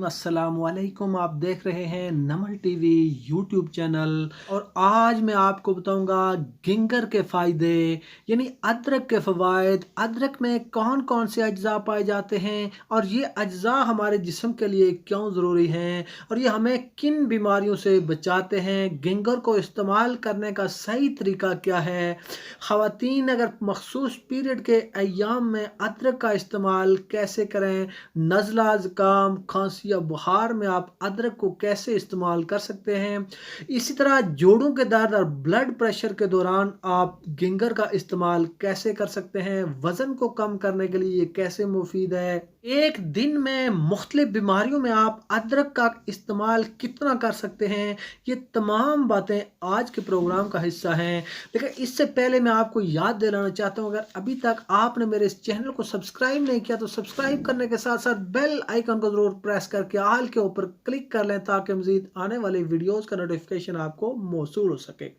अस्सलामुअलैकुम। आप देख रहे हैं नमल टीवी यूट्यूब चैनल और आज मैं आपको बताऊंगा गिंगर के फ़ायदे यानी अदरक के फ़वाइद। अदरक में कौन कौन से अज्जा पाए जाते हैं और ये अज्जा हमारे जिस्म के लिए क्यों ज़रूरी हैं और ये हमें किन बीमारियों से बचाते हैं। गिंगर को इस्तेमाल करने का सही तरीका क्या है। ख़वातीन अगर मखसूस पीरियड के अयाम में अदरक का इस्तेमाल कैसे करें। नज़ला, ज़ुकाम, खांसी या बुखार में आप अदरक को कैसे इस्तेमाल कर सकते हैं। इसी तरह जोड़ों के दर्द और ब्लड प्रेशर के दौरान आप गिंगर का इस्तेमाल कैसे कर सकते हैं। वज़न को कम करने के लिए ये कैसे मुफीद है। एक दिन में मुख्तलिफ बीमारियों में आप अदरक का इस्तेमाल कितना कर सकते हैं। ये तमाम बातें आज के प्रोग्राम का हिस्सा हैं। लेकिन इससे पहले मैं आपको याद दिलाना चाहता हूँ, अगर अभी तक आपने मेरे इस चैनल को सब्सक्राइब नहीं किया तो सब्सक्राइब करने के साथ साथ बेल आइकन को ज़रूर प्रेस करके आल के ऊपर क्लिक कर लें ताकि मज़ीद आने वाले वीडियोस का नोटिफिकेशन आपको मौसूल हो सके।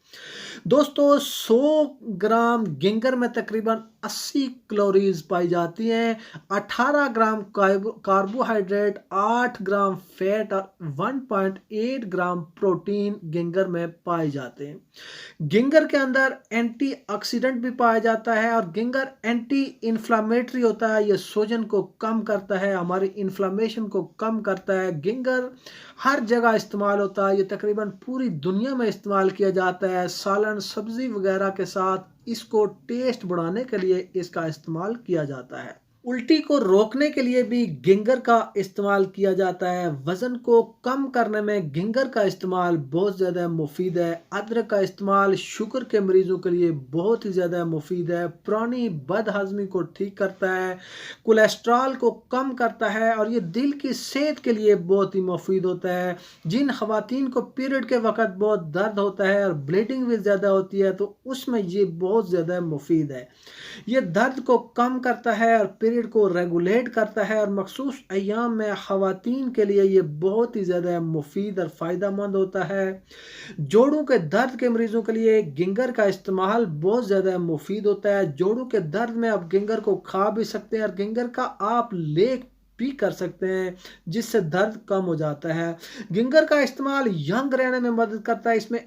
दोस्तों, 100 ग्राम गिंगर में तकरीबन 80 कैलोरीज पाई जाती हैं। 18 ग्राम कार्बोहाइड्रेट, 8 ग्राम फैट और 1.8 ग्राम प्रोटीन गिंगर में पाए जाते हैं। गिंगर के अंदर एंटीऑक्सीडेंट भी पाया जाता है और गिंगर एंटी इन्फ्लामेटरी होता है। ये सूजन को कम करता है, हमारी इन्फ्लामेशन को कम करता है। गिंगर हर जगह इस्तेमाल होता है। ये तकरीबन पूरी दुनिया में इस्तेमाल किया जाता है। सालन, सब्जी वगैरह के साथ इसको टेस्ट बढ़ाने के लिए इसका इस्तेमाल किया जाता है। उल्टी को रोकने के लिए भी गिंगर का इस्तेमाल किया जाता है। वज़न को कम करने में गिंगर का इस्तेमाल बहुत ज़्यादा मुफीद है। अदरक का इस्तेमाल शुगर के मरीज़ों के लिए बहुत ही ज़्यादा मुफीद है। पुरानी बदहज़मी को ठीक करता है, कोलेस्ट्रॉल को कम करता है और ये दिल की सेहत के लिए बहुत ही मुफीद होता है। जिन ख़वातीन को पीरियड के वक़्त बहुत दर्द होता है और ब्लीडिंग भी ज़्यादा होती है तो उसमें ये बहुत ज़्यादा मुफीद है। ये दर्द को कम करता है और पीरियड को रेगुलेट करता है और मखसूस अयाम में ख़वातीन के लिए ये बहुत ही ज़्यादा मुफीद और फ़ायदा मंद होता है। जोड़ों के दर्द के मरीज़ों के लिए गिंगर का इस्तेमाल बहुत ज़्यादा मुफीद होता है। जोड़ों के दर्द में आप गिंगर को खा भी सकते हैं और गिंगर का आप लेक भी कर सकते हैं जिससे दर्द कम हो जाता है। गिंगर का इस्तेमाल यंग रहने में मदद करता है। इसमें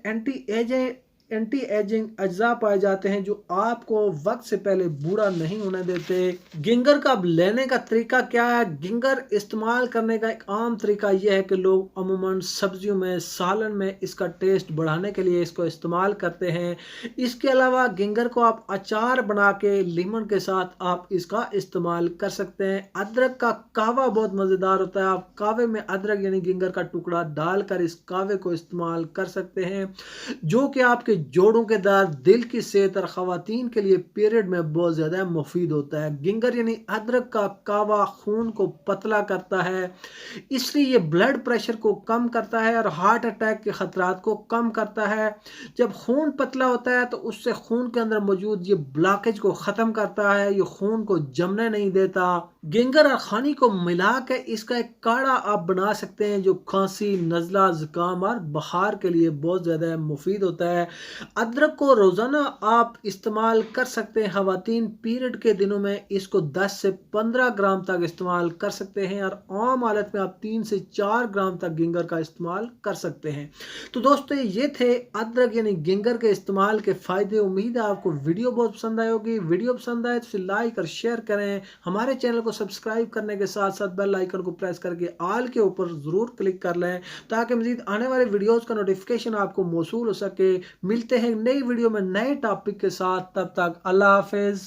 एंटी एजिंग अज्जा पाए जाते हैं जो आपको वक्त से पहले बूढ़ा नहीं होने देते। गिंगर का लेने का तरीका क्या है। गिंगर इस्तेमाल करने का एक आम तरीका यह है कि लोग अमूमन सब्जियों में, सालन में इसका टेस्ट बढ़ाने के लिए इसको इस्तेमाल करते हैं। इसके अलावा गिंगर को आप अचार बना के लीमन के साथ आप इसका इस्तेमाल कर सकते हैं। अदरक का कहवा बहुत मज़ेदार होता है। आप कहवे में अदरक यानी गिंगर का टुकड़ा डालकर इस कहवे को इस्तेमाल कर सकते हैं जो कि आपके जोड़ों के दर्द, दिल की सेहत और ख़वातीन के लिए पीरियड में बहुत ज़्यादा मुफीद होता है। गिंगर यानी अदरक का कहवा खून को पतला करता है, इसलिए ये ब्लड प्रेशर को कम करता है और हार्ट अटैक के ख़तरात को कम करता है। जब खून पतला होता है तो उससे खून के अंदर मौजूद ये ब्लॉकेज को ख़त्म करता है, ये खून को जमने नहीं देता। गिंगर और खानी को मिला के इसका एक काढ़ा आप बना सकते हैं जो खांसी, नज़ला, ज़ुकाम और बुखार के लिए बहुत ज़्यादा मुफीद होता है। अदरक को रोज़ाना आप इस्तेमाल कर सकते हैं। ख़वातीन पीरियड के दिनों में इसको 10 से 15 ग्राम तक इस्तेमाल कर सकते हैं और आम हालत में आप 3 से 4 ग्राम तक गिंगर का इस्तेमाल कर सकते हैं। तो दोस्तों, ये थे अदरक यानी गिंगर के इस्तेमाल के फ़ायदे। उम्मीद है आपको वीडियो बहुत पसंद आई होगी। वीडियो पसंद आए तो लाइक और शेयर करें। हमारे चैनल को सब्सक्राइब करने के साथ साथ बेल आइकन को प्रेस करके आल के ऊपर ज़रूर क्लिक कर लें ताकि मज़ीद आने वाले वीडियोज़ का नोटिफिकेशन आपको मौसूल हो सके। मिलते हैं नई वीडियो में नए टॉपिक के साथ। तब तक अल्लाह हाफिज़।